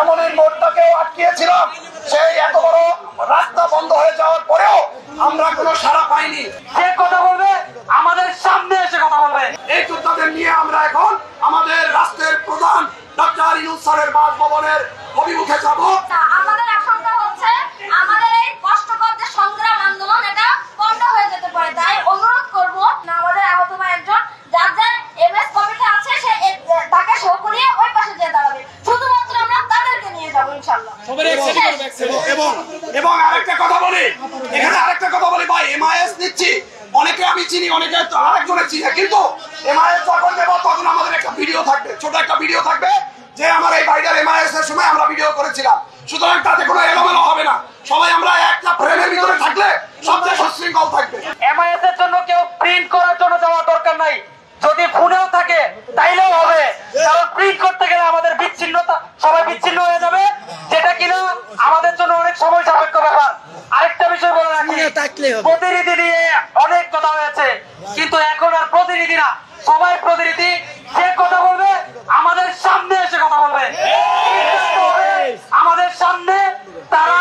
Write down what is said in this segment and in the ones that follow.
শ্যামলীর মোড়টাকেও আটকিয়েছিলাম, সেই এত বড় রাস্তা বন্ধ হয়ে যাওয়ার পরেও আমরা কোনো সাড়া পাইনি। যে কথা বলবে আমাদের সামনে এসে কথা বলবে। এই যোদ্ধাদের নিয়ে আমরা এখন আমাদের রাষ্ট্রের প্রধান ডক্টর ইউনূস স্যারের বাসভবনের অভিমুখে যাব। আমাদের আশঙ্কা হচ্ছে আমাদের এই কষ্টকর যে সংগ্রাম আন্দোলন এটা বন্ধ হয়ে যেতে পারে, তাই অনুরোধ করব আমাদের আহত ভাই একজন যার যার এমএস কমিটি আছে সে তাকে শো করিয়ে ওই পাশে যেয়ে দাঁড়াবে, শুধুমাত্র আমরা তাদেরকে নিয়ে যাবো ইনশাআল্লাহ। এবং আরেকটা কথা বলি, এখানে আরেকটা কথা বলি ভাই, এমআইএস নিচ্ছি, অনেকে আমি চিনি, অনেকে আরেকজনের চিনি, কিন্তু এমআইএস যখন দেবো তখন আমাদের একটা ভিডিও থাকবে, ছোট একটা ভিডিও থাকবে যে আমার এই ভাইটার এমআইএস এর সময় আমরা ভিডিও করেছিলাম। সুতরাং তাতে কোনো এলোমেলো হবে না, সবাই আমরা একটা ফ্রেমের ভিতরে থাকলে সবচেয়ে সুশৃঙ্খল থাকবে। এমআইএস এর জন্য কেউ প্রিন্ট করার জন্য যাওয়ার দরকার নাই, যদি ফোনেও থাকে তাইলেও হবে, কারণ প্রিন্ট করতে গেলে আমাদের বিচ্ছিন্নতা সবাই বিচ্ছিন্ন হয়ে যাবে, যেটা কিনা আমাদের জন্য অনেক সময় সাপেক্ষ ব্যাপার। আরেকটা বিষয় বলে রাখি, প্রতিনিধি নিয়ে অনেক কথা হয়েছে, কিন্তু এখন আর প্রতিনিধি না, সবাই প্রতিনিধি। যে কথা বলবে আমাদের সামনে এসে কথা বলবে, আমাদের সামনে তারা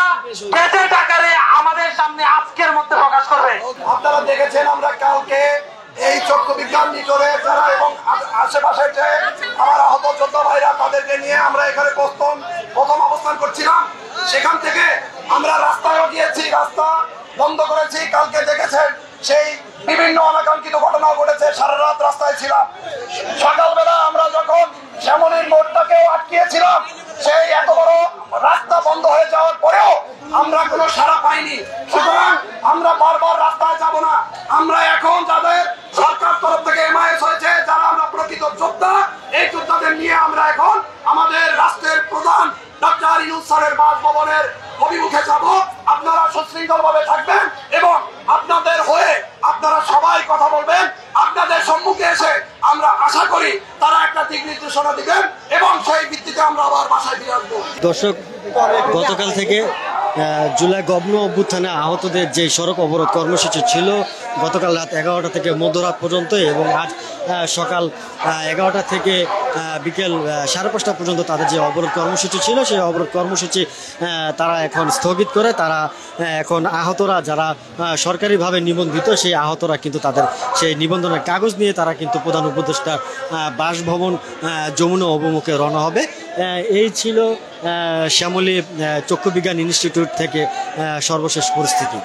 গেজেট আকারে আমাদের সামনে আজকের মধ্যে প্রকাশ করবে। আপনারা দেখেছেন আমরা কালকে এই চক্ষু বিজ্ঞান নিটোরে যারা এবং আশেপাশে যে আমার আহত যোদ্ধা ভাইরা তাদেরকে নিয়ে আমরা এখানে প্রথম অবস্থান করছিলাম, সেখান থেকে আমরা রাস্তায়ও গিয়েছি, রাস্তা বন্ধ করেছি। কালকে দেখেছেন সেই বিভিন্ন অনাকাঙ্ক্ষিত ঘটনা ঘটেছে, সারা রাত রাস্তায় ছিলাম। সকালবেলা আমরা যখন শ্যামলীর মোড়টাকেও আটকিয়েছিলাম, সেই এত বড় রাস্তা বন্ধ হয়ে যাওয়ার পরেও আমরা কোনো সাড়া পাইনি। সুতরাং আমরা বারবার রাস্তায় যাব না, আমরা এখন যাদের সরকার তরফ থেকে এমআইএস হয়েছে, যারা আমরা প্রকৃত যোদ্ধা, এই যোদ্ধাদের নিয়ে আমরা এখন আমাদের রাষ্ট্রের প্রধান ডক্টর ইউনূস স্যারের বাসভবনের অভিমুখে যাব। আপনারা সুশৃঙ্খল ভাবে থাকবেন এবং আপনাদের হয়ে আপনারা সবাই কথা বলবেন। আপনাদের সম্মুখে এসে আমরা আশা করি তারা একটা দিক নির্দেশনা দিবেন এবং সেই ভিত্তিতে আমরা আবার বাসায় ফিরে আসবো। দর্শক, গতকাল থেকে জুলাই গণ অভ্যুত্থানে আহতদের যে সড়ক অবরোধ কর্মসূচি ছিল গতকাল রাত 11টা থেকে মধ্যরাত পর্যন্ত, এবং আজ সকাল 11টা থেকে বিকেল 5:30 পর্যন্ত তাদের যে অবরোধ কর্মসূচি ছিল সেই অবরোধ কর্মসূচি তারা এখন স্থগিত করে। তারা এখন আহতরা যারা সরকারিভাবে নিবন্ধিত সেই আহতরা কিন্তু তাদের সেই নিবন্ধনের কাগজ নিয়ে তারা কিন্তু প্রধান উপদেষ্টার বাসভবন যমুনা অভিমুখে রওনা হবে। এই ছিল শ্যামলী চক্ষু বিজ্ঞান ইনস্টিটিউট থেকে সর্বশেষ পরিস্থিতি।